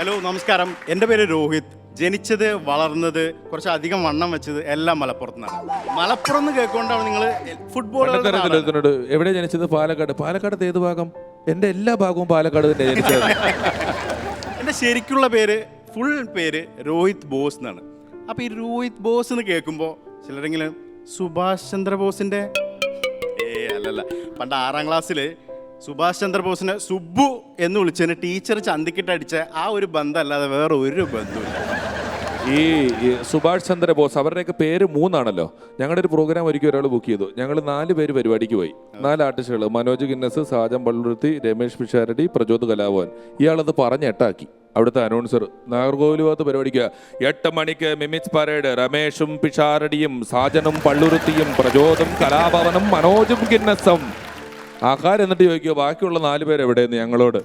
Hello നമസ്കാരം, എൻ്റെ പേര് രോഹിത്. ജനിച്ചത് വളർന്നത് കുറച്ചധികം വണ്ണം വെച്ചത് എല്ലാം മലപ്പുറത്ത് നിന്നാണ്. മലപ്പുറം എന്ന് കേൾക്കൊണ്ടാണ് നിങ്ങൾ ഫുട്ബോൾ. എവിടെ ജനിച്ചത്? പാലക്കാട്. പാലക്കാട് ഏത് ഭാഗം? എൻ്റെ എല്ലാ ഭാഗവും പാലക്കാട് തന്നെ ജനിച്ചത്. എൻ്റെ ശരിക്കുള്ള പേര്, ഫുൾ പേര് രോഹിത് ബോസ് എന്നാണ്. അപ്പോൾ ഈ രോഹിത് ബോസ് എന്ന് കേൾക്കുമ്പോൾ ചിലരെങ്കിലും സുഭാഷ് ചന്ദ്രബോസിൻ്റെ അല്ലല്ല, പണ്ട് 6ാം ക്ലാസ്സിൽ സുഭാഷ് ചന്ദ്രബോസിനെ സുബ്ബു എന്ന് വിളിച്ചതിന് ടീച്ചർ ചന്തിക്കിട്ടടിച്ച ആ ഒരു ബന്ധം അല്ലാതെ വേറെ ഒരു ബന്ധമില്ല. ഈ സുഭാഷ് ചന്ദ്രബോസ് അവരുടെയൊക്കെ പേര് 3 ആണല്ലോ. ഞങ്ങളുടെ ഒരു പ്രോഗ്രാം ഒരിക്കൽ ഒരാൾ ബുക്ക് ചെയ്തു. ഞങ്ങൾ 4 പേര് പരിപാടിക്ക് പോയി. 4 ആർട്ടിസ്റ്റുകൾ: മനോജ് ഗിന്നസ്, സാജൻ പള്ളുരുത്തി, രമേഷ് പിഷാരടി, പ്രചോദ് കലാഭവൻ. ഇയാളത് പറഞ്ഞ് എട്ടാക്കി. അവിടുത്തെ അനൗൺസർ നാഗർകോവിൽ ഭാഗത്ത് പരിപാടിക്കുക: 8 മണിക്ക് മിമിക്സ് പരേഡ്, രമേഷും പിഷാരടിയും സാജനും പള്ളുരുത്തിയും പ്രചോദും കലാഭവനും മനോജും ഗിന്നസും. ആൾക്കാർ എന്നിട്ട് ചോദിക്കുക ബാക്കിയുള്ള 4 പേര് എവിടെയെന്ന് ഞങ്ങളോട്.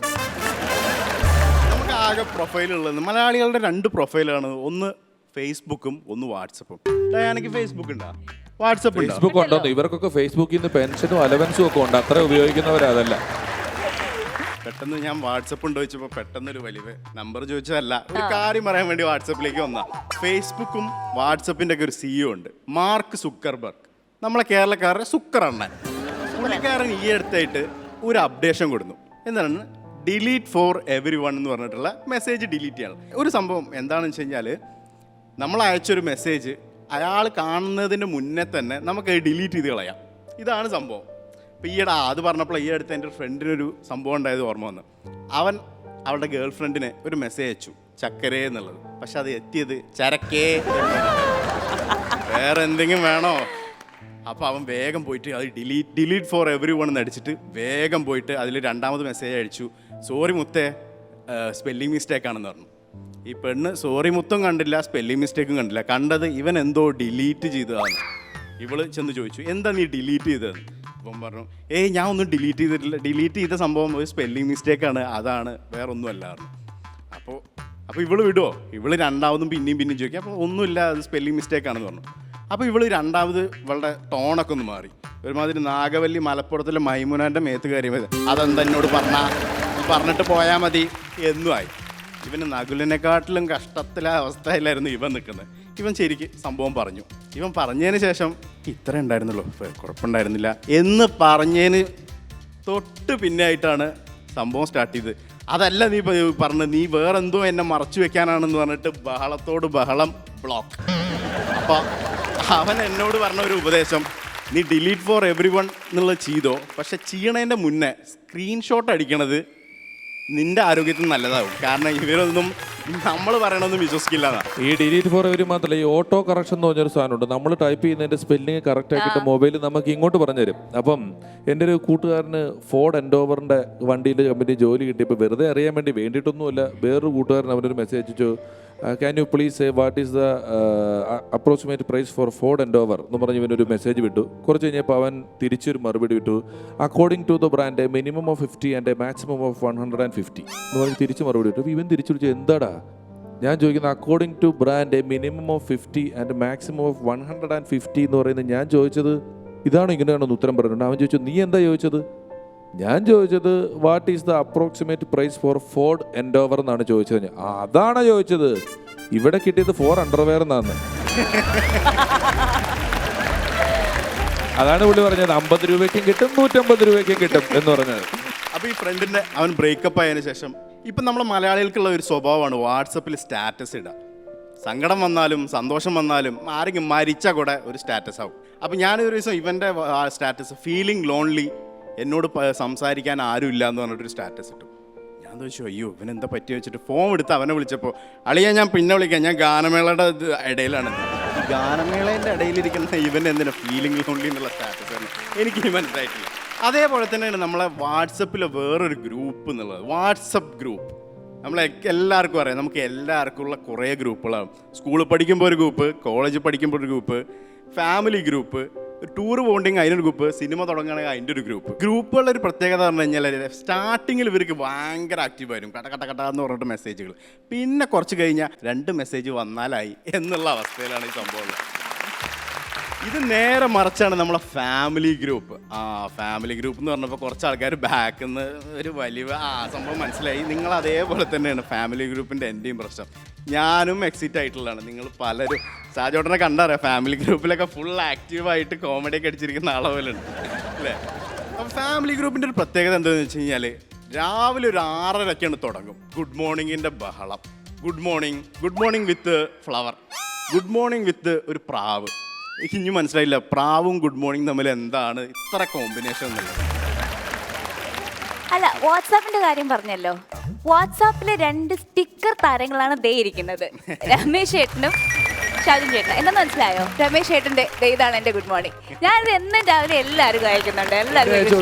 നമുക്ക് ആകെ പ്രൊഫൈലുള്ളത് മലയാളികളുടെ 2 പ്രൊഫൈലാണ്. ഒന്ന് ഫേസ്ബുക്കും ഒന്ന് വാട്സപ്പും. ഡയാനയ്ക്ക് ഫേസ്ബുക്ക് ഉണ്ടോ? വാട്സപ്പ് ഫേസ്ബുക്ക് ഉണ്ടോന്ന്? ഇവർക്കൊക്കെ ഫേസ്ബുക്കിൽ നിന്ന് പെൻഷനും അലവൻസും ഒക്കെ ഉണ്ട്. അത്ര ഉപയോഗിക്കുന്നവരതല്ല. പെട്ടെന്ന് ഞാൻ വാട്സപ്പ് ഉണ്ടോ ചോദിച്ചപ്പോൾ പെട്ടെന്നൊരു വലിയ നമ്പർ ചോദിച്ചതല്ല, ഒരു കാര്യം പറയാൻ വേണ്ടി വാട്സപ്പിലേക്ക് വന്ന. ഫേസ്ബുക്കും വാട്സപ്പിൻ്റെ ഒക്കെ ഒരു CEO ഉണ്ട്, മാർക്ക് സുക്കർബർഗ്. നമ്മളെ കേരളക്കാരുടെ സുക്കറണ്ണൻ. പുള്ളിക്കാരൻ ഈ അടുത്തായിട്ട് ഒരു അപ്ഡേഷൻ കൊടുത്തു. എന്താണ്? ഡിലീറ്റ് ഫോർ എവരി വൺ എന്ന് പറഞ്ഞിട്ടുള്ള മെസ്സേജ് ഡിലീറ്റ് ചെയ്യണം. ഒരു സംഭവം എന്താണെന്ന് വെച്ച് കഴിഞ്ഞാൽ, നമ്മൾ അയച്ചൊരു മെസ്സേജ് അയാൾ കാണുന്നതിന് മുന്നേ തന്നെ നമുക്ക് ഡിലീറ്റ് ചെയ്ത് കളയാം. ഇതാണ് സംഭവം. അപ്പോൾ അത് പറഞ്ഞപ്പോൾ ഈ അടുത്ത് എൻ്റെ ഫ്രണ്ടിനൊരു സംഭവം ഉണ്ടായത് ഓർമ്മ വന്നു. അവൻ അവളുടെ ഗേൾ ഫ്രണ്ടിന് ഒരു മെസ്സേജ് അയച്ചു, ചക്കരേ എന്നുള്ളത്. പക്ഷെ അത് എത്തിയത് ചരക്കേ. വേറെ എന്തെങ്കിലും വേണോ? അപ്പോൾ അവൻ വേഗം പോയിട്ട് അത് ഡിലീറ്റ് ഫോർ എവരി വൺ എന്ന് അടിച്ചിട്ട് വേഗം പോയിട്ട് അതിൽ 2ാമത് മെസ്സേജ് അയച്ചു, സോറി മുത്തേ, സ്പെല്ലിംഗ് മിസ്റ്റേക്കാണെന്ന് പറഞ്ഞു. ഈ പെണ്ണ് സോറി മുത്തും കണ്ടില്ല, സ്പെല്ലിംഗ് മിസ്റ്റേക്കും കണ്ടില്ല. കണ്ടത് ഇവൻ എന്തോ ഡിലീറ്റ് ചെയ്തതാണ്. ഇവള് ചെന്ന് ചോദിച്ചു, എന്താ നീ ഡിലീറ്റ് ചെയ്തതെന്ന്. അപ്പം പറഞ്ഞു, ഞാൻ ഒന്നും ഡിലീറ്റ് ചെയ്തിട്ടില്ല, ഡിലീറ്റ് ചെയ്ത സംഭവം ഒരു സ്പെല്ലിംഗ് മിസ്റ്റേക്കാണ്, അതാണ്, വേറെ ഒന്നും അല്ലായിരുന്നു. അപ്പോൾ ഇവള് വിടുമോ? ഇവള് 2ാമതും പിന്നെയും ചോദിക്കും. അപ്പോൾ ഒന്നുമില്ല, അത് സ്പെല്ലിംഗ് മിസ്റ്റേക്കാണെന്ന് പറഞ്ഞു. അപ്പോൾ ഇവള് 2ാമത് ഇവളുടെ ടോണൊക്കെ ഒന്ന് മാറി. ഒരുമാതിരി നാഗവല്ലി മലപ്പുറത്തിലെ മൈമുനാൻ്റെ മേത്ത് കയറി മതി, അതെന്താ എന്നോട് പറഞ്ഞിട്ട് പോയാൽ മതി എന്നുമായി. ഇവന് നകുലിനെക്കാട്ടിലും കഷ്ടത്തിലെ അവസ്ഥയിലായിരുന്നു ഇവൻ നിൽക്കുന്നത്. ഇവൻ ശരിക്ക് സംഭവം പറഞ്ഞു. ഇവൻ പറഞ്ഞതിന് ശേഷം ഇത്ര ഉണ്ടായിരുന്നുള്ളൂ, കുഴപ്പമുണ്ടായിരുന്നില്ല എന്ന് പറഞ്ഞതിന് തൊട്ട് പിന്നെ ആയിട്ടാണ് സംഭവം സ്റ്റാർട്ട് ചെയ്തത്. അതല്ല നീ പറഞ്ഞത്, നീ വേറെന്തോ എന്നെ മറച്ചു വെക്കാനാണെന്ന് പറഞ്ഞിട്ട് ബഹളത്തോട് ബഹളം, ബ്ലോക്ക്. അപ്പോൾ അവൻ എന്നോട് പറഞ്ഞ ഒരു ഉപദേശം, നീ ഡിലീറ്റ് ഫോർ എവരി വൺ എന്നുള്ളത് ചെയ്തോ, പക്ഷെ ചെയ്യണതിൻ്റെ മുന്നേ സ്ക്രീൻഷോട്ട് അടിക്കണത് നിന്റെ ആരോഗ്യത്തിന് നല്ലതാവും. കാരണം ഇവരൊന്നും നമ്മൾ പറയണതൊന്നും വിശ്വസിക്കില്ല. ഈ ഡിലീറ്റ് ഫോർ എവരി മാത്രമല്ല, ഈ ഓട്ടോ കറക്ഷൻ എന്ന് പറഞ്ഞൊരു സാധനമുണ്ട്. നമ്മൾ ടൈപ്പ് ചെയ്യുന്നതിൻ്റെ സ്പെല്ലിങ് കറക്റ്റ് ആക്കിയിട്ട് മൊബൈൽ നമുക്ക് ഇങ്ങോട്ട് പറഞ്ഞു തരും. അപ്പം എൻ്റെ ഒരു കൂട്ടുകാരന് ഫോർഡ് എൻഡോവറിൻ്റെ വണ്ടിയിൽ കമ്പനി ജോലി കിട്ടിയപ്പോൾ വെറുതെ അറിയാൻ വേണ്ടി വേണ്ടിയിട്ടൊന്നുമല്ല, വേറൊരു കൂട്ടുകാരൻ അവനൊരു മെസ്സേജ് അയച്ചു, can you please say what is the approximate price for Ford Endeavour എന്ന് പറഞ്ഞ് ഇവനൊരു മെസ്സേജ് വിട്ടു. കുറച്ച് കഴിഞ്ഞപ്പോൾ അവൻ തിരിച്ചൊരു മറുപടി വിട്ടു, according to the brand minimum of 50 and maximum of 150 എന്ന് പറഞ്ഞ് തിരിച്ച് മറുപടി വിട്ടു. ഇവൻ തിരിച്ചു വിളിച്ചു, എന്താടാ ഞാൻ ചോദിക്കുന്നത്? According to brand minimum of 50 and maximum of 150 എന്ന് പറയുന്നത് ഞാൻ ചോദിച്ചത് ഇതാണോ ഇങ്ങനെയാണോ ഉത്തരം പറഞ്ഞിട്ടുണ്ട്. അവൻ ചോദിച്ചു, നീ എന്താ ചോദിച്ചത്? ഞാൻ ചോദിച്ചത് what is the approximate price for Ford Endeavour എന്നാണ് ചോദിച്ചത്. അതാണ് ചോദിച്ചത്. ഇവിടെ കിട്ടിയത് 4 അണ്ടർവെയർ എന്നാണ്. അതാണ് പുള്ളി പറഞ്ഞത്, 50 രൂപയ്ക്കും കിട്ടും 150 രൂപയ്ക്കും കിട്ടും എന്ന് പറഞ്ഞത്. അപ്പോൾ ഈ ഫ്രണ്ടിൻ്റെ അവൻ ബ്രേക്കപ്പ് ആയതിനു ശേഷം ഇപ്പം നമ്മൾ മലയാളികൾക്കുള്ള ഒരു സ്വഭാവമാണ് വാട്സപ്പിൽ സ്റ്റാറ്റസ് ഇടുക. സങ്കടം വന്നാലും സന്തോഷം വന്നാലും ആരെങ്കിലും മരിച്ചാൽ കൂടെ ഒരു സ്റ്റാറ്റസ് ആവും. അപ്പോൾ ഞാനൊരു ദിവസം ഇവൻ്റെ സ്റ്റാറ്റസ് ഫീലിംഗ് ലോൺലി, എന്നോട് സംസാരിക്കാൻ ആരും ഇല്ല എന്ന് പറഞ്ഞിട്ടൊരു സ്റ്റാറ്റസ് ഇട്ടു. ഞാൻ ചോദിച്ചു, അയ്യോ ഇവനെന്താ പറ്റി വെച്ചിട്ട് ഫോൺ എടുത്ത് അവനെ വിളിച്ചപ്പോൾ, അളിയാ ഞാൻ പിന്നെ വിളിക്കാം, ഞാൻ ഗാനമേളയുടെ ഇടയിലാണ്. ഗാനമേളേൻ്റെ ഇടയിലിരിക്കുന്ന ഇവൻ എന്തിനാ ഫീലിംഗ് ലോൺലി എന്നുള്ള സ്റ്റാറ്റസ് ആണ് എനിക്ക് മനസ്സിലായിട്ടില്ല. അതേപോലെ തന്നെയാണ് നമ്മളെ വാട്സപ്പിലെ വേറൊരു ഗ്രൂപ്പ് എന്നുള്ളത്, വാട്സപ്പ് ഗ്രൂപ്പ്. എല്ലാവർക്കും അറിയാം, നമുക്ക് എല്ലാവർക്കും ഉള്ള കുറേ ഗ്രൂപ്പുകളാണ്. സ്കൂളിൽ പഠിക്കുമ്പോൾ ഒരു ഗ്രൂപ്പ്, കോളേജിൽ പഠിക്കുമ്പോൾ ഒരു ഗ്രൂപ്പ്, ഫാമിലി ഗ്രൂപ്പ്, ടൂർ പോകണ്ടെങ്കിൽ അതിനൊരു ഗ്രൂപ്പ്, സിനിമ തുടങ്ങുകയാണെങ്കിൽ അതിൻ്റെ ഒരു ഗ്രൂപ്പ്. ഗ്രൂപ്പുകളുടെ ഒരു പ്രത്യേകത പറഞ്ഞു കഴിഞ്ഞാൽ സ്റ്റാർട്ടിങ്ങിൽ ഇവർക്ക് ഭയങ്കര ആക്റ്റീവായിരുന്നു, കട്ട എന്ന് പറഞ്ഞിട്ട് മെസ്സേജുകൾ. പിന്നെ കുറച്ച് കഴിഞ്ഞാൽ 2 മെസ്സേജ് വന്നാലായി എന്നുള്ള അവസ്ഥയിലാണ് ഈ സംഭവം. ഇത് നേരെ മറിച്ചാണ് നമ്മളെ ഫാമിലി ഗ്രൂപ്പ്. ഫാമിലി ഗ്രൂപ്പ് എന്ന് പറഞ്ഞപ്പോൾ കുറച്ച് ആൾക്കാർ ബാക്കിൽ നിന്ന് ഒരു വലിയ സംഭവം മനസ്സിലായി. നിങ്ങൾ അതേപോലെ തന്നെയാണ് ഫാമിലി ഗ്രൂപ്പിൻ്റെ എൻ്റെയും പ്രശ്നം. ഞാനും എക്സിറ്റ് ആയിട്ടുള്ളതാണ്. നിങ്ങൾ പലരും സാജോട്ടനെ കണ്ടറിയാം, ഫാമിലി ഗ്രൂപ്പിലൊക്കെ ഫുൾ ആക്റ്റീവായിട്ട് കോമഡിയൊക്കെ അടിച്ചിരിക്കുന്ന ആളെ പോലെ ഉണ്ട് അല്ലേ. അപ്പം ഫാമിലി ഗ്രൂപ്പിൻ്റെ ഒരു പ്രത്യേകത എന്താണെന്ന് വെച്ച് കഴിഞ്ഞാൽ രാവിലെ ഒരു 6:30 തുടങ്ങും ഗുഡ് മോർണിംഗിൻ്റെ ബഹളം. ഗുഡ് മോർണിംഗ് വിത്ത് ഫ്ലവർ, ഗുഡ് മോർണിംഗ് വിത്ത് ഒരു പ്രാവ്. എനിക്ക് ഇനി മനസ്സിലായില്ല പ്രാവും ഗുഡ് മോർണിംഗ് തമ്മിൽ എന്താണ് ഇത്ര കോമ്പിനേഷൻ എന്നുള്ളത്. അല്ല, വാട്സാപ്പിന്റെ കാര്യം പറഞ്ഞല്ലോ. വാട്സാപ്പിലെ 2 സ്റ്റിക്കർ താരങ്ങളാണ് ദേ ഇരിക്കുന്നത്, രമേശ് ഏട്ടനും ഷാജുൻ ചേട്ടനും. എന്താ മനസ്സിലായോ? രമേശ് ഏട്ടന്റെ ഇതാണ് എന്റെ ഗുഡ് മോർണിംഗ്. ഞാനിത് എന്നും രാവിലെ എല്ലാവരും അയക്കുന്നുണ്ട്,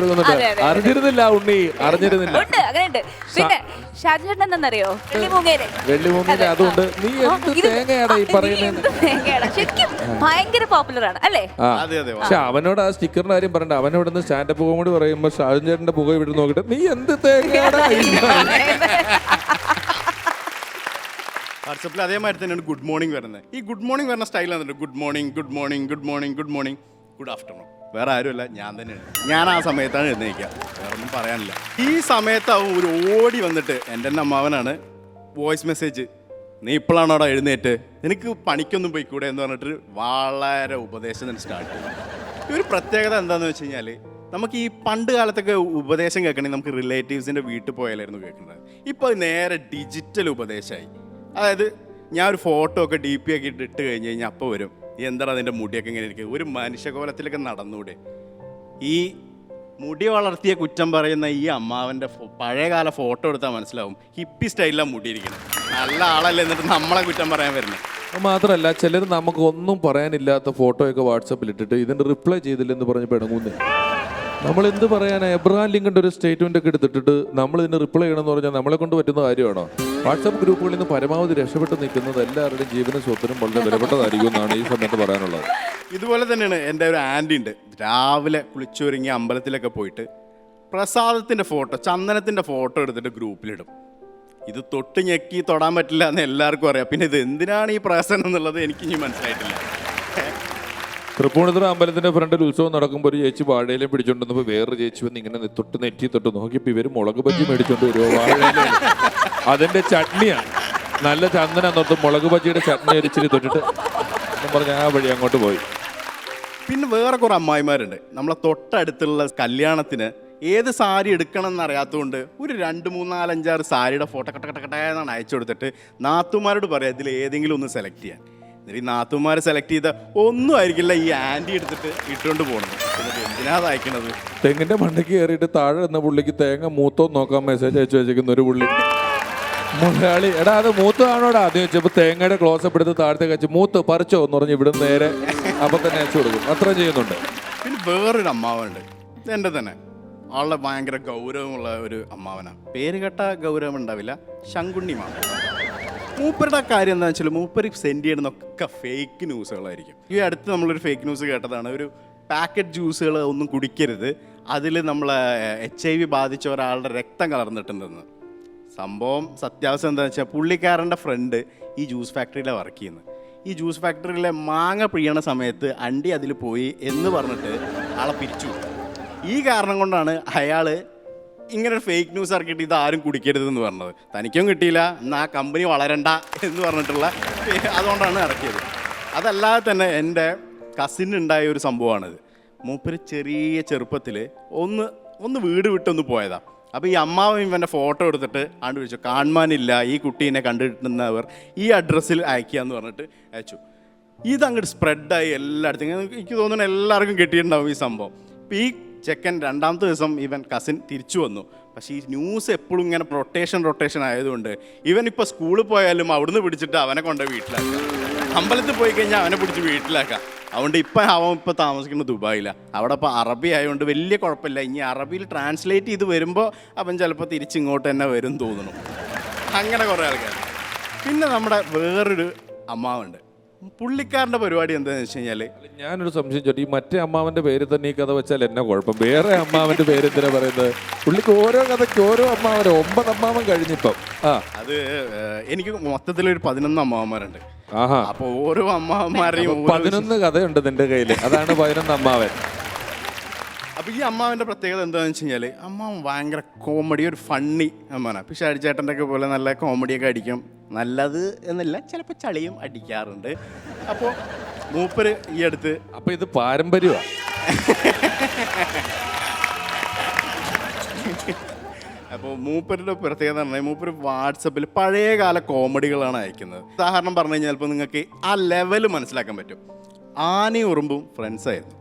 അറിഞ്ഞിരുന്നില്ല ഉണ്ണി, അറിഞ്ഞിരുന്നില്ല. ഉണ്ട്, അങ്ങനെയുണ്ട്. പിന്നെ ഷാജുൻ ചേട്ടൻ എന്താണെന്നറിയോ? വെള്ളിമൂങ്ങയില്. അതുകൊണ്ട് നീ എന്ത് തേങ്ങയാടാ ഈ പറയുന്നത്? ശരിക്കും ഭയങ്കര പോപ്പുലർ ആണ് അല്ലേ? പക്ഷെ അവനോട് ആ സ്റ്റിക്കറിന്റെ കാര്യം പറയണ്ട. അവനോട് നിന്ന് സ്റ്റാൻഡപ്പ് കോമഡി പറയുമ്പോ ഷാജുൻ ചേട്ടന്റെ പുക ഇവിടെ നോക്കിട്ട് നീ എന്ത് തേങ്ങയാടാ. വാട്സപ്പിൽ അതേമാതിരി തന്നെയാണ് ഗുഡ് മോർണിംഗ് വരുന്നത്. ഈ ഗുഡ് മോർണിംഗ് വരുന്ന സ്റ്റൈലാണ് good morning, good morning, good morning, good morning, good afternoon. വേറെ ആരുമല്ല, ഞാൻ തന്നെയാണ്. ഞാൻ ആ സമയത്താണ് എഴുന്നേൽക്കുക, വേറെ ഒന്നും പറയാനില്ല. ഈ സമയത്താവും ഒരു ഓടി വന്നിട്ട് എൻ്റെ അമ്മാവനാണ് വോയിസ് മെസ്സേജ്, നീ ഇപ്പോഴാണോ അവിടെ എഴുന്നേറ്റ്, നിനക്ക് പണിക്കൊന്നും പോയിക്കൂടെ എന്ന് പറഞ്ഞിട്ട് വളരെ ഉപദേശം സ്റ്റാർട്ട് ചെയ്യും. ഈ ഒരു പ്രത്യേകത എന്താണെന്ന് വെച്ച് കഴിഞ്ഞാൽ നമുക്ക് ഈ പണ്ട് കാലത്തൊക്കെ ഉപദേശം കേൾക്കണമെങ്കിൽ നമുക്ക് റിലേറ്റീവ്സിൻ്റെ വീട്ടിൽ പോയാലായിരുന്നു കേൾക്കുന്നത്. ഇപ്പോൾ നേരെ ഡിജിറ്റൽ ഉപദേശമായി. അതായത് ഞാൻ ഒരു ഫോട്ടോ ഒക്കെ DP ഒക്കെ ഇട്ട് കഴിഞ്ഞ് കഴിഞ്ഞാൽ അപ്പോൾ വരും, എന്താണ് അതിൻ്റെ മുടിയൊക്കെ ഇങ്ങനെ ഇരിക്കുക, ഒരു മനുഷ്യകോലത്തിലൊക്കെ നടന്നൂടെ. ഈ മുടി വളർത്തിയ കുറ്റം പറയുന്ന ഈ അമ്മാവൻ്റെ പഴയകാല ഫോട്ടോ എടുത്താൽ മനസ്സിലാവും ഹിപ്പി സ്റ്റൈലിലാണ് മുടിയിരിക്കുന്നത്. നല്ല ആളല്ലേ എന്നിട്ട് നമ്മളെ കുറ്റം പറയാൻ വരുന്നത്. മാത്രമല്ല ചിലർ നമുക്ക് ഒന്നും പറയാനില്ലാത്ത ഫോട്ടോയൊക്കെ വാട്സപ്പിൽ ഇട്ടിട്ട് ഇതിൻ്റെ റിപ്ലൈ ചെയ്തില്ലെന്ന് പറഞ്ഞ് പിണങ്ങുന്നേ. നമ്മൾ എന്ത് പറയാനാ? എബ്രഹാം ലിങ്കൻ്റെ ഒരു സ്റ്റേറ്റ്മെന്റ് ഒക്കെ എടുത്തിട്ട് നമ്മൾ ഇതിന് റിപ്ലൈ ചെയ്യണമെന്ന് പറഞ്ഞാൽ നമ്മളെ കൊണ്ട് പറ്റുന്ന കാര്യമാണോ? വാട്സാപ്പ് ഗ്രൂപ്പുകളിൽ നിന്ന് പരമാവധി രക്ഷപ്പെട്ട് നിൽക്കുന്നത് എല്ലാവരുടെയും ജീവനും സ്വത്തിനും വളരെ വിലപ്പെട്ടതായിരിക്കും എന്നാണ് ഈ സമയത്ത് പറയാനുള്ളത്. ഇതുപോലെ തന്നെയാണ് എൻ്റെ ഒരു ആൻറ്റി ഉണ്ട്. രാവിലെ കുളിച്ചൊരുങ്ങി അമ്പലത്തിലൊക്കെ പോയിട്ട് പ്രസാദത്തിൻ്റെ ഫോട്ടോ, ചന്ദനത്തിൻ്റെ ഫോട്ടോ എടുത്തിട്ട് ഗ്രൂപ്പിലിടും. ഇത് തൊട്ട് ഞെക്കി തൊടാൻ പറ്റില്ല എന്ന് എല്ലാവർക്കും അറിയാം. പിന്നെ ഇത് എന്തിനാണ് ഈ പ്രസനം എന്നുള്ളത് എനിക്കിനി മനസ്സിലായിട്ടില്ല. തൃപ്പൂണിത്തുറ അമ്പലത്തിന്റെ ഫ്രണ്ടിൽ ഉത്സവം നടക്കുമ്പോൾ ഒരു ചേച്ചി വാഴയിലും പിടിച്ചോണ്ടിരുന്നപ്പോൾ വേറൊരു ചേച്ചി വന്ന് ഇങ്ങനെ നെറ്റി തൊട്ട് നോക്കിയപ്പോൾ ഇവർ മുളക് ബജ്ജി മേടിച്ചോണ്ട് വരുമോ വാഴയില, അതിന്റെ ചട്നിയാണ് നല്ല ചന്ദന തൊട്ട് മുളക് ബജ്ജിയുടെ ചട്നി അരിച്ചിരി തൊട്ടിട്ട് പറഞ്ഞ ആ വഴി അങ്ങോട്ട് പോയി. പിന്നെ വേറെ കുറേ അമ്മായിമാരുണ്ട്. നമ്മളെ തൊട്ടടുത്തുള്ള കല്യാണത്തിന് ഏത് സാരി എടുക്കണം എന്നറിയാത്തതുകൊണ്ട് ഒരു 2, 3, 4, 5, 6 സാരിയുടെ ഫോട്ടോ കട്ടകട്ടകട്ടയെന്നാണ് അയച്ചു കൊടുത്തിട്ട് നാത്തുമാരോട് പറയാം ഇതിൽ ഏതെങ്കിലും ഒന്ന് സെലക്ട് ചെയ്യാൻ. എന്നിട്ട് ഈ നാത്തുമാരെ സെലക്ട് ചെയ്ത ഒന്നും ആയിരിക്കില്ല ഈ ആൻറ്റി എടുത്തിട്ട് ഇട്ടുകൊണ്ട് പോകണത്. എന്നിട്ട് എന്തിനാ അത് അയക്കണത്? തെങ്ങിന്റെ മണ്ടയ്ക്ക് കയറിയിട്ട് താഴെ എന്ന പുള്ളിക്ക് തേങ്ങ മൂത്തോ നോക്കാൻ മെസ്സേജ് അയച്ചു വെച്ചിരിക്കുന്ന ഒരു പുള്ളി മലയാളി. എടാ അത് മൂത്തതാണോടാ ആദ്യം വെച്ചപ്പോൾ തേങ്ങയുടെ ക്ലോസപ്പ് എടുത്ത് താഴത്തേക്ക് വെച്ച് മൂത്ത് പറിച്ചോ എന്ന് പറഞ്ഞ് ഇവിടെ നേരെ അപ്പം തന്നെ അയച്ചു കൊടുക്കും. അത്ര ചെയ്യുന്നുണ്ട്. പിന്നെ വേറൊരു അമ്മാവനുണ്ട്, എൻ്റെ തന്നെ ആളുടെ ഭയങ്കര ഗൗരവമുള്ള ഒരു അമ്മാവനാണ്. പേര് കേട്ട ഗൗരവം ഉണ്ടാവില്ല, ശങ്കുണ്ണി മാമൻ. മൂപ്പരുടെ കാര്യം എന്താണെന്ന് വെച്ചാൽ മൂപ്പര് സെൻഡ് ചെയ്യുന്നതൊക്കെ ഫേക്ക് ന്യൂസുകളായിരിക്കും. ഈ അടുത്ത് നമ്മളൊരു ഫേക്ക് ന്യൂസ് കേട്ടതാണ്, ഒരു പാക്കറ്റ് ജ്യൂസുകൾ ഒന്നും കുടിക്കരുത്, അതിൽ നമ്മളെ HIV ബാധിച്ച ഒരാളുടെ രക്തം കലർന്നിട്ടുണ്ടെന്ന്. സംഭവം സത്യാവസ്ഥ എന്താണെന്ന് വെച്ചാൽ പുള്ളിക്കാരൻ്റെ ഫ്രണ്ട് ഈ ജ്യൂസ് ഫാക്ടറിയിലാണ് വർക്ക് ചെയ്യുന്നത്. ഈ ജ്യൂസ് ഫാക്ടറിയിലെ മാങ്ങ പിഴിയണ സമയത്ത് അണ്ടി അതിൽ പോയി എന്ന് പറഞ്ഞിട്ട് ആളെ പിരിച്ചു. ഈ കാരണം കൊണ്ടാണ് അയാൾ ഇങ്ങനെ ഒരു ഫേക്ക് ന്യൂസ് ഇറക്കിയിട്ട് ഇത് ആരും കുടിക്കരുതെന്ന് പറഞ്ഞത്. തനിക്കും കിട്ടിയില്ല, എന്നാൽ ആ കമ്പനി വളരണ്ട എന്ന് പറഞ്ഞിട്ടുള്ള അതുകൊണ്ടാണ് ഇറക്കിയത്. അതല്ലാതെ തന്നെ എൻ്റെ കസിനുണ്ടായ ഒരു സംഭവമാണിത്. മൂപ്പര് ചെറിയ ചെറുപ്പത്തിൽ ഒന്ന് വീട് വിട്ടൊന്ന് പോയതാണ്. അപ്പോൾ ഈ അമ്മാവൻ ഇവൻ്റെ ഫോട്ടോ എടുത്തിട്ട് ആണ്ട് വിളിച്ചു, കാണുവാനില്ല ഈ കുട്ടീനെ കണ്ടിട്ടുന്നവർ ഈ അഡ്രസ്സിൽ അയക്കുക എന്ന് പറഞ്ഞിട്ട് അയച്ചു. ഇതങ്ങോട്ട് സ്പ്രെഡായി എല്ലായിടത്തും. എനിക്ക് തോന്നുന്നു എല്ലാവർക്കും കിട്ടിയിട്ടുണ്ടാവും ഈ സംഭവം. ഇപ്പോൾ ഈ ചെക്കൻ 2ാമത്തെ ദിവസം ഇവൻ കസിൻ തിരിച്ചു വന്നു. പക്ഷേ ഈ ന്യൂസ് എപ്പോഴും ഇങ്ങനെ റൊട്ടേഷൻ ആയതുകൊണ്ട് ഇവൻ ഇപ്പോൾ സ്കൂളിൽ പോയാലും അവിടുന്ന് പിടിച്ചിട്ട് അവനെ കൊണ്ടുപോയി വീട്ടിലാക്കാം, അമ്പലത്തിൽ പോയി കഴിഞ്ഞാൽ അവനെ പിടിച്ച് വീട്ടിലാക്കാം. അതുകൊണ്ട് അവൻ ഇപ്പോൾ താമസിക്കുന്നത് ദുബായിലാണ്. അവിടെ ഇപ്പോൾ അറബി ആയതുകൊണ്ട് വലിയ കുഴപ്പമില്ല. ഇനി അറബിയിൽ ട്രാൻസ്ലേറ്റ് ചെയ്ത് വരുമ്പോൾ അവൻ ചിലപ്പോൾ തിരിച്ചിങ്ങോട്ട് തന്നെ വരും തോന്നുന്നു. അങ്ങനെ കുറേ ആൾക്കാർ. പിന്നെ നമ്മുടെ വേറൊരു അമ്മാവുണ്ട്. പുള്ളിക്കാരൻ്റെ പരിപാടി എന്താണെന്ന് വെച്ച് കഴിഞ്ഞാൽ, ഞാനൊരു സംശയം ചോദിച്ചു, ഈ മറ്റേ അമ്മാവന്റെ പേര് തന്നെ ഈ കഥ വെച്ചാൽ എന്നാ കുഴപ്പം? വേറെ അമ്മാവന്റെ പേര് എന്തിനാ പറയുന്നത്? പുള്ളിക്ക് ഓരോ കഥയ്ക്ക് ഓരോ അമ്മാവൻ, 9 അമ്മാവൻ കഴിഞ്ഞിപ്പം. അത് എനിക്ക് മൊത്തത്തിലൊരു 11 അമ്മാവന്മാരുണ്ട്. ആഹാ. അപ്പൊ ഓരോ അമ്മാവന്മാരെയും 11 കഥയുണ്ട് നിന്റെ കയ്യില്, അതാണ് 11 അമ്മാവൻ. അപ്പൊ ഈ അമ്മാവന്റെ പ്രത്യേകത എന്താണെന്ന് വെച്ച് കഴിഞ്ഞാല് അമ്മാവൻ ഭയങ്കര കോമഡി, ഒരു ഫണ്ണി അമ്മാവനാണ്. പിഷാരി ചേട്ടൻ്റെ ഒക്കെ പോലെ നല്ല കോമഡിയൊക്കെ അടിക്കും. നല്ലത് എന്നില്ല, ചിലപ്പോൾ ചളിയും അടിക്കാറുണ്ട്. അപ്പോൾ മൂപ്പര് ഈ അടുത്ത് അപ്പൊ ഇത് പാരമ്പര്യമാണ്. അപ്പോൾ മൂപ്പരുടെ പ്രത്യേകത പറഞ്ഞാൽ മൂപ്പര് വാട്സപ്പിൽ പഴയകാല കോമഡികളാണ് അയക്കുന്നത്. ഉദാഹരണം പറഞ്ഞു കഴിഞ്ഞാൽ ചിലപ്പോൾ നിങ്ങൾക്ക് ആ ലെവൽ മനസ്സിലാക്കാൻ പറ്റും. ആനയും ഉറുമ്പും ഫ്രണ്ട്സായിരുന്നു.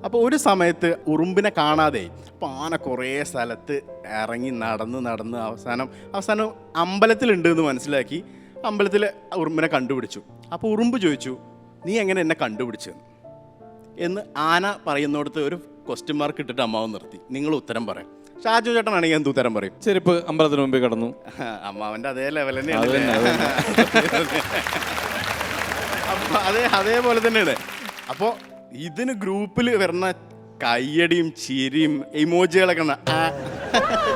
അപ്പോൾ ഒരു സമയത്ത് ഉറുമ്പിനെ കാണാതെ അപ്പോൾ ആന കുറേ സ്ഥലത്ത് ഇറങ്ങി നടന്ന് അവസാനം അമ്പലത്തിലുണ്ട് എന്ന് മനസ്സിലാക്കി അമ്പലത്തിൽ ഉറുമ്പിനെ കണ്ടുപിടിച്ചു. അപ്പോൾ ഉറുമ്പ് ചോദിച്ചു, നീ എങ്ങനെ എന്നെ കണ്ടുപിടിച്ചു എന്ന് ആന പറയുന്നിടത്ത് ഒരു ക്വസ്റ്റ്യൻ മാർക്ക് ഇട്ടിട്ട് അമ്മാവൻ നിർത്തി. നിങ്ങൾ ഉത്തരം പറയാം. ഷാജു ചേട്ടനാണെങ്കിൽ എന്ത് ഉത്തരം പറയും? ചെരുപ്പ് അമ്പലത്തിന് മുമ്പിൽ കിടന്നു. അമ്മാവൻ്റെ അതേ ലെവൽ തന്നെയാണ്. അപ്പോൾ അതേപോലെ തന്നെയാണ്. അപ്പോൾ ഇതിന് ഗ്രൂപ്പിൽ വരുന്ന കയ്യടിയും ചിരിയും ഇമോജികളൊക്കെ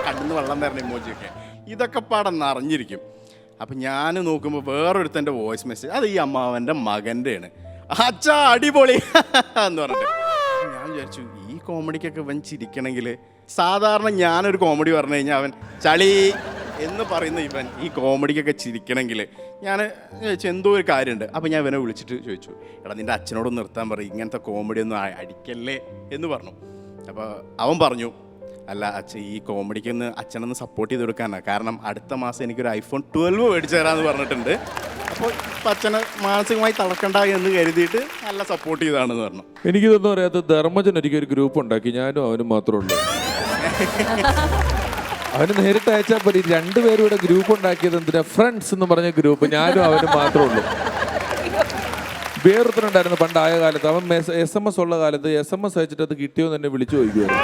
കണ്ണിന്ന് വെള്ളം വരുന്ന ഇമോജിയൊക്കെ ഇതൊക്കെ പാടെ നിറഞ്ഞിരിക്കും. അപ്പം ഞാൻ നോക്കുമ്പോൾ വേറൊരുത്തൻ്റെ വോയിസ് മെസ്സേജ്, അത് ഈ അമ്മാവൻ്റെ മകൻ്റെയാണ്. അച്ഛാ അടിപൊളി എന്ന് പറഞ്ഞിട്ട് ഞാൻ വിചാരിച്ചു ഈ കോമഡിക്കൊക്കെ ഇവൻ ചിരിക്കണമെങ്കിൽ സാധാരണ ഞാനൊരു കോമഡി പറഞ്ഞു കഴിഞ്ഞാൽ അവൻ ചളി എന്ന് പറയുന്ന ഇവൻ ഈ കോമഡിക്കൊക്കെ ചിരിക്കണമെങ്കിൽ ഞാൻ ചോദിച്ചു എന്തോ ഒരു കാര്യമുണ്ട്. അപ്പോൾ ഞാൻ ഇവനെ വിളിച്ചിട്ട് ചോദിച്ചു, എടാ നിൻ്റെ അച്ഛനോടൊന്ന് നിർത്താൻ പറയും, ഇങ്ങനത്തെ കോമഡി ഒന്നും അടിക്കല്ലേ എന്ന് പറഞ്ഞു. അപ്പോൾ അവൻ പറഞ്ഞു, അല്ല അച്ഛൻ ഈ കോമഡിക്കൊന്ന് അച്ഛനൊന്ന് സപ്പോർട്ട് ചെയ്ത് കൊടുക്കാനാണ്, കാരണം അടുത്ത മാസം എനിക്കൊരു iPhone 12 മേടിച്ചു തരാമെന്ന് പറഞ്ഞിട്ടുണ്ട്. അപ്പോൾ ഇപ്പം അച്ഛനെ മാനസികമായി തളർക്കണ്ട എന്ന് കരുതിയിട്ട് നല്ല സപ്പോർട്ട് ചെയ്താണെന്ന് പറഞ്ഞു. എനിക്കിതൊന്നും അറിയാത്ത ധർമ്മജൻ ഒരിക്കൽ ഒരു ഗ്രൂപ്പ് ഉണ്ടാക്കി, ഞാനും അവനും മാത്രമേ ഉള്ളൂ. അവന് നേരിട്ട് അയച്ചാൽ പോലെ 2 പേരും ഇവിടെ ഗ്രൂപ്പ് ഉണ്ടാക്കിയത് എന്തിനാ? ഫ്രണ്ട്സ് എന്ന് പറഞ്ഞ ഗ്രൂപ്പ്, ഞാനും അവനും മാത്രമേ ഉള്ളൂ. വേറൊരുത്തരുണ്ടായിരുന്നു പണ്ട് ആയ കാലത്ത്, അവൻ SMS ഉള്ള കാലത്ത് SMS അയച്ചിട്ട് അത് കിട്ടിയോ എന്ന് എന്നെ വിളിച്ചു ചോദിക്കുമായിരുന്നു.